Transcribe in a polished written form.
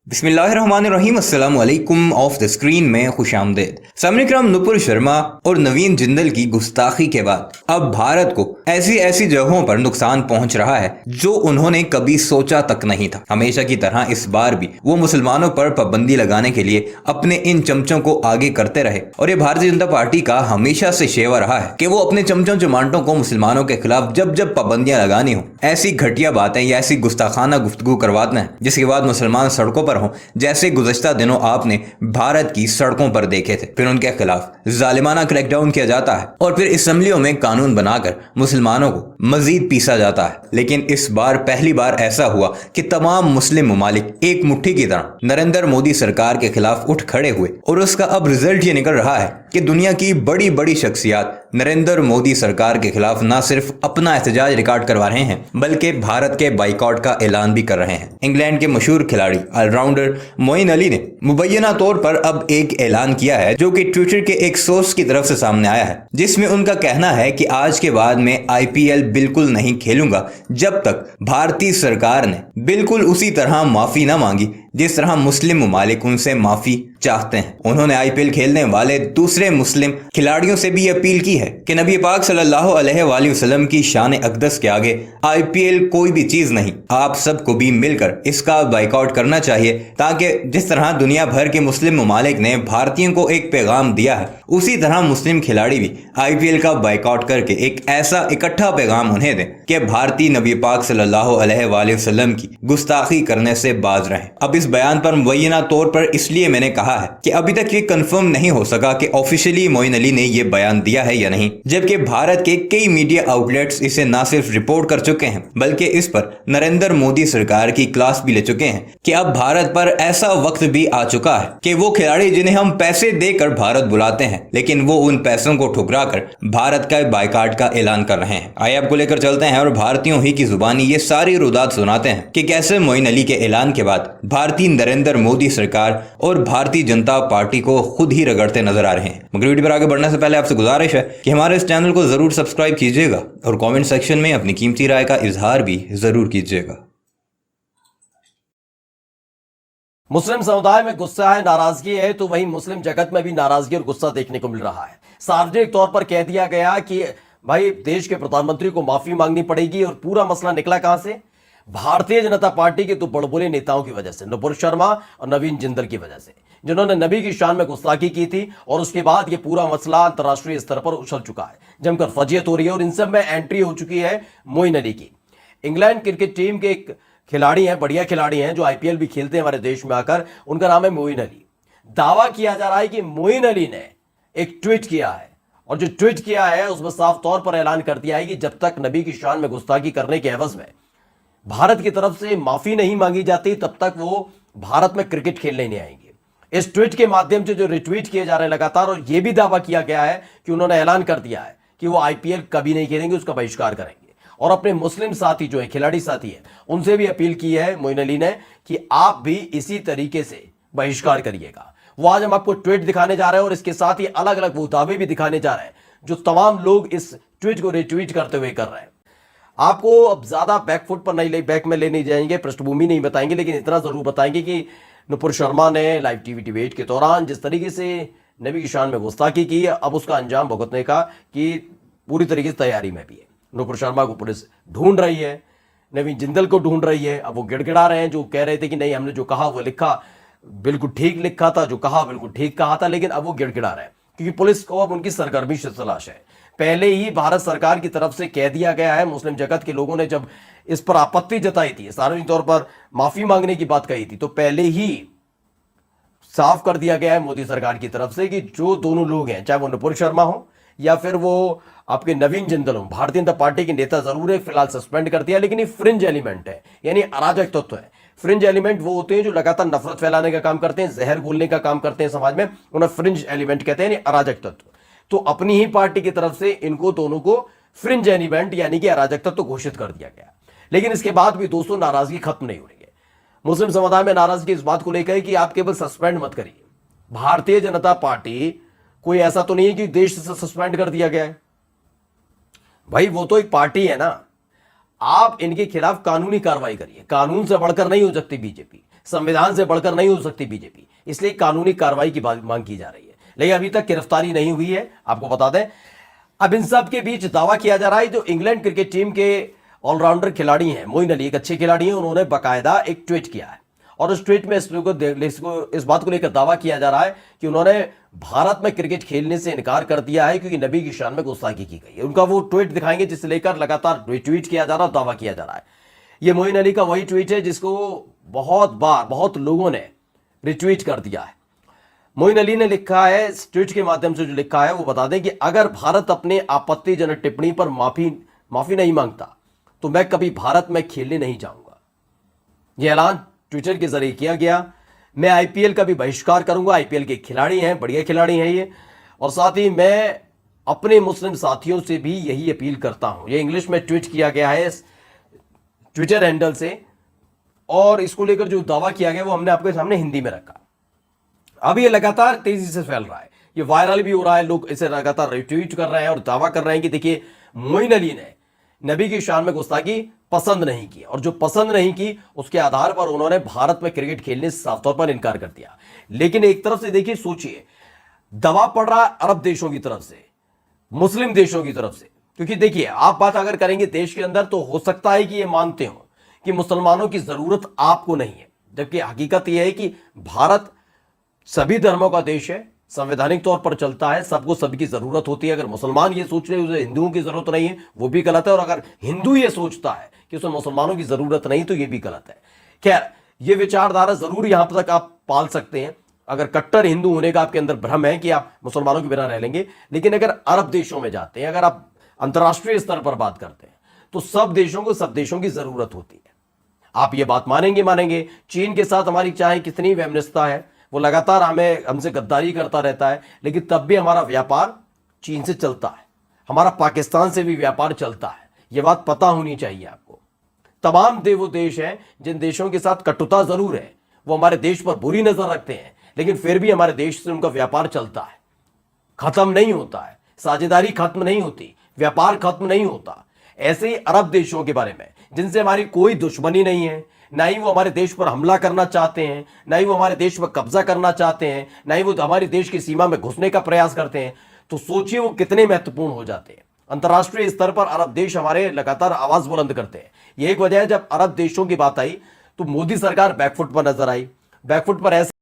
बिस्मिल्लाहिर्रहमानिर्रहीम अस्सलाम वालेकुम ऑफ द स्क्रीन में खुशामदीद। सामने क्रम नुपुर शर्मा और नवीन जिंदल की गुस्ताखी के बाद अब भारत को ऐसी ऐसी जगहों पर नुकसान पहुंच रहा है जो उन्होंने कभी सोचा तक नहीं था। हमेशा की तरह इस बार भी वो मुसलमानों पर पाबंदी लगाने के लिए अपने इन चमचों को आगे करते रहे और ये भारतीय जनता पार्टी का हमेशा से शेवा रहा है कि वो अपने चमचों चमाटों को मुसलमानों के खिलाफ जब जब पाबंदियां लगानी हो ऐसी घटिया बातें या ऐसी गुस्ताखाना गुफ्तगू करवाते हैं जिसके बाद मुसलमान सड़कों पर हों, जैसे गुज़श्ता दिनों आपने भारत की सड़कों पर देखे थे। फिर उनके खिलाफ जालिमाना क्रैकडाउन किया जाता है और फिर असेंबलियों में कानून बनाकर मुसलमानों को मजीद पीसा जाता है। लेकिन इस बार पहली बार ऐसा हुआ कि तमाम मुस्लिम ममालिक एक मुट्ठी की तरह नरेंद्र मोदी सरकार के खिलाफ उठ खड़े हुए और उसका अब रिजल्ट ये निकल रहा है कि दुनिया की बड़ी बड़ी शख्सियात नरेंद्र मोदी सरकार के खिलाफ न सिर्फ अपना एहतजाज रिकॉर्ड करवा रहे हैं बल्कि भारत के बाइकआउट का ऐलान भी कर रहे हैं। इंग्लैंड के मशहूर खिलाड़ी ऑलराउंडर मोइन अली ने मुबैना तौर पर अब एक ऐलान किया है जो कि ट्विटर के एक सोर्स की तरफ से सामने आया है, जिसमें उनका कहना है कि आज के बाद मैं आईपीएल बिल्कुल नहीं खेलूंगा जब तक भारतीय सरकार ने बिल्कुल उसी तरह माफी ना मांगी जिस तरह मुस्लिम ममालिक उनसे माफी चाहते हैं। उन्होंने आईपीएल खेलने वाले दूसरे मुस्लिम खिलाड़ियों से भी अपील की है कि नबी पाक सल्लल्लाहु अलैहि वसल्लम की शान अक़दस के आगे आईपीएल कोई भी चीज नहीं। आप सबको भी मिलकर इसका बाइकआउट करना चाहिए ताकि जिस तरह दुनिया भर के मुस्लिम ममालिक ने भारतीयों को एक पैगाम दिया है उसी तरह मुस्लिम खिलाड़ी भी आईपीएल का बाइकआउट करके एक ऐसा इकट्ठा पैगाम उन्हें दें कि भारतीय नबी पाक सल्लल्लाहु अलैहि वसल्लम की गुस्ताखी करने से बाज रहें। अब इस बयान पर मुबैना तौर पर इसलिए मैंने कहा है कि अभी तक ये कंफर्म नहीं हो सका कि ऑफिशियली मोइन अली ने ये बयान दिया है या नहीं, जबकि भारत के कई मीडिया आउटलेट्स इसे न सिर्फ रिपोर्ट कर चुके हैं बल्कि इस पर नरेंद्र मोदी सरकार की क्लास भी ले चुके हैं कि अब भारत पर ऐसा वक्त भी आ चुका है कि वो खिलाड़ी जिन्हें हम पैसे देकर भारत बुलाते हैं लेकिन वो उन पैसों को ठुकरा कर भारत का बाइकआउट का ऐलान कर रहे हैं। आइए आपको लेकर चलते हैं और भारतीयों ही की जुबानी ये सारी रुदात सुनाते हैं कि कैसे मोइन अली के ऐलान के बाद भारतीय नरेंद्र मोदी सरकार और भारतीय जनता पार्टी को खुद ही रगड़ते नजर आ रहे हैं। मगर वीडियो पर आगे बढ़ने से पहले आपसे गुजारिश है कि हमारे इस चैनल को जरूर सब्सक्राइब कीजिएगा और कमेंट सेक्शन में अपनी कीमती राय का इजहार भी जरूर कीजिएगा। मुस्लिम समुदाय में गुस्सा है, नाराजगी है, तो वहीं मुस्लिम जगत में भी नाराजगी और गुस्सा देखने को मिल रहा है। सार्वजनिक तौर पर कह दिया गया कि भाई देश के प्रधानमंत्री को माफी मांगनी पड़ेगी और पूरा मसला निकला कहां से? भारतीय जनता पार्टी के दो बड़बोले नेताओं की वजह से, नुपुर शर्मा और नवीन जिंदल की वजह से, जिन्होंने नबी की शान में गुस्ताखी की थी और उसके बाद ये पूरा मसला अंतर्राष्ट्रीय स्तर पर उछल चुका है, जमकर फजीयत हो रही है और इन सब में एंट्री हो चुकी है मोइन अली की। इंग्लैंड क्रिकेट टीम के एक खिलाड़ी हैं, बढ़िया खिलाड़ी हैं जो आईपीएल भी खेलते हैं हमारे देश में आकर, उनका नाम है मोइन अली। दावा किया जा रहा है कि मोइन अली ने एक ट्वीट किया है और जो ट्वीट किया है उसमें साफ तौर पर ऐलान कर दिया है कि जब तक नबी की शान में गुस्ताखी करने के एवज में भारत की तरफ से माफी नहीं मांगी जाती तब तक वो भारत में क्रिकेट खेलने नहीं आएंगे। इस ट्वीट के माध्यम से जो रिट्वीट किए जा रहे हैं लगातार, और यह भी दावा किया गया है कि उन्होंने ऐलान कर दिया है कि वो आईपीएल कभी नहीं खेलेंगे, उसका बहिष्कार करेंगे। और अपने मुस्लिम साथी जो है, खिलाड़ी साथी है, उनसे भी अपील की है मोइन अली ने कि आप भी इसी तरीके से बहिष्कार करिएगा। वो आज हम आपको ट्वीट दिखाने जा रहे हैं और इसके साथ ही अलग अलग वो दावे भी दिखाने जा रहे हैं जो तमाम लोग इस ट्वीट को रिट्वीट करते हुए कर रहे हैं। आपको अब ज्यादा बैकफुट पर नहीं, बैक में ले नहीं जाएंगे, पृष्ठभूमि नहीं बताएंगे, लेकिन इतना जरूर बताएंगे कि नुपुर शर्मा ने लाइव टीवी डिबेट के दौरान जिस तरीके से नबी की शान में गुस्ताखी की, अब उसका अंजाम भुगतने का कि पूरी तरीके से तैयारी में भी है। नुपुर शर्मा को पुलिस ढूंढ रही है, नवीन जिंदल को ढूंढ रही है। अब वो गिड़गिड़ा रहे हैं, जो कह रहे थे कि नहीं हमने जो कहा वो लिखा बिल्कुल ठीक लिखा था, जो कहा बिल्कुल ठीक कहा था, लेकिन अब वो गिड़गिड़ा रहे हैं क्योंकि पुलिस को अब उनकी सरगर्मी से तलाश है। पहले ही भारत सरकार की तरफ से कह दिया गया है, मुस्लिम जगत के लोगों ने जब इस पर आपत्ति जताई थी, सार्वजनिक तौर पर माफी मांगने की बात कही थी, तो पहले ही साफ कर दिया गया है मोदी सरकार की तरफ से कि जो दोनों लोग हैं, चाहे वो नुपुर शर्मा हो या फिर वो आपके नवीन जिंदल हो, भारतीय जनता पार्टी के नेता जरूर है, फिलहाल सस्पेंड कर दिया, लेकिन ये फ्रिंज एलिमेंट है, यानी अराजक तत्व है। फ्रिंज एलिमेंट वो होते हैं जो लगातार नफरत फैलाने का काम करते हैं, जहर घोलने का काम करते हैं समाज में, उन्हें फ्रिंज एलिमेंट कहते हैं, यानी अराजक तत्व। तो अपनी ही पार्टी की तरफ से इनको दोनों को फ्रिंज एलिमेंट यानी कि अराजक तत्व घोषित कर दिया गया। लेकिन इसके बाद भी दोस्तों नाराजगी खत्म नहीं हो रही है। मुस्लिम समुदाय में नाराजगी इस बात को लेकर कि आप केवल सस्पेंड मत करिए, भारतीय जनता पार्टी कोई ऐसा तो नहीं है कि देश से सस्पेंड कर दिया गया है। भाई वो तो एक पार्टी है ना, आप इनके खिलाफ कानूनी कार्रवाई करिए, कानून से बढ़कर नहीं हो सकती बीजेपी। संविधान से बढ़कर नहीं हो सकती बीजेपी, इसलिए कानूनी कार्रवाई की मांग की जा रही है। लेकिन अभी तक गिरफ्तारी नहीं हुई है, आपको बता दें। अब इन सब के बीच दावा किया जा रहा है जो इंग्लैंड क्रिकेट टीम के ऑलराउंडर खिलाड़ी हैं, मोइन अली एक अच्छे खिलाड़ी हैं, उन्होंने बाकायदा एक ट्वीट किया है और उस ट्वीट में इस बात को लेकर दावा किया जा रहा है कि उन्होंने भारत में क्रिकेट खेलने से इनकार कर दिया है क्योंकि नबी की शान में गुस्ताखी की गई है। उनका वो ट्वीट दिखाएंगे जिसे लेकर लगातार रिट्वीट किया जा रहा है, दावा किया जा रहा है। ये मोइन अली का वही ट्वीट है जिसको बहुत लोगों ने रिट्वीट कर दिया है। मोइन अली ने लिखा है, इस ट्वीट के माध्यम से जो लिखा है वो बता दें कि अगर भारत अपने आपत्तिजनक टिप्पणी पर माफी नहीं मांगता तो मैं कभी भारत में खेलने नहीं जाऊंगा। यह ऐलान ट्विटर के जरिए किया गया। मैं आईपीएल का भी बहिष्कार करूंगा। आईपीएल के खिलाड़ी हैं, बढ़िया खिलाड़ी हैं ये, और साथ ही मैं अपने मुस्लिम साथियों से भी यही अपील करता हूं। ये इंग्लिश में ट्वीट किया गया है ट्विटर हैंडल से, और इसको लेकर जो दावा किया गया वो हमने आपके सामने हिंदी में रखा। अब ये लगातार तेजी से फैल रहा है, ये वायरल भी हो रहा है, लोग इसे लगातार रिट्वीट कर रहे हैं और दावा कर रहे हैं कि देखिए मोइन अली ने नबी की शान में गुस्ताखी पसंद नहीं की, और जो पसंद नहीं की उसके आधार पर उन्होंने भारत में क्रिकेट खेलने से साफ तौर पर इनकार कर दिया। लेकिन एक तरफ से देखिए, सोचिए, दबाव पड़ रहा है अरब देशों की तरफ से, मुस्लिम देशों की तरफ से, क्योंकि देखिए आप बात अगर करेंगे देश के अंदर तो हो सकता है कि ये मानते हो कि मुसलमानों की जरूरत आपको नहीं है, जबकि हकीकत यह है कि भारत सभी धर्मों का देश है, संवैधानिक तौर पर चलता है, सबको सबकी जरूरत होती है। अगर मुसलमान ये सोच रहे हैं उसे हिंदुओं की जरूरत नहीं है, वो भी गलत है, और अगर हिंदू ये सोचता है कि उसे मुसलमानों की जरूरत नहीं तो ये भी गलत है। खैर, ये विचारधारा जरूर यहां तक आप पाल सकते हैं अगर कट्टर हिंदू होने का आपके अंदर भ्रम है कि आप मुसलमानों के बिना रह लेंगे। लेकिन अगर अरब देशों में जाते हैं, अगर आप अंतर्राष्ट्रीय स्तर पर बात करते हैं, तो सब देशों को सब देशों की जरूरत होती है। आप ये बात मानेंगे। चीन के साथ हमारी चाहे कितनी वैमनस्यता है, वो लगातार हमसे गद्दारी करता रहता है, लेकिन तब भी हमारा व्यापार चीन से चलता है, हमारा पाकिस्तान से भी व्यापार चलता है। ये बात पता होनी चाहिए आपको। तमाम वो देश हैं जिन देशों के साथ कटुता जरूर है, वो हमारे देश पर बुरी नजर रखते हैं, लेकिन फिर भी हमारे देश से उनका व्यापार चलता है, खत्म नहीं होता है, साझेदारी खत्म नहीं होती, व्यापार खत्म नहीं होता। ऐसे ही अरब देशों के बारे में जिनसे हमारी कोई दुश्मनी नहीं है, ना ही वो हमारे देश पर हमला करना चाहते हैं, ना ही वो हमारे देश पर कब्जा करना चाहते हैं, ना ही वो हमारे देश की सीमा में घुसने का प्रयास करते हैं, तो सोचिए वो कितने महत्वपूर्ण हो जाते हैं। अंतर्राष्ट्रीय स्तर पर अरब देश हमारे लगातार आवाज बुलंद करते हैं। यही एक वजह है जब अरब देशों की बात आई तो मोदी सरकार बैकफुट पर नजर आई। बैकफुट पर ऐसे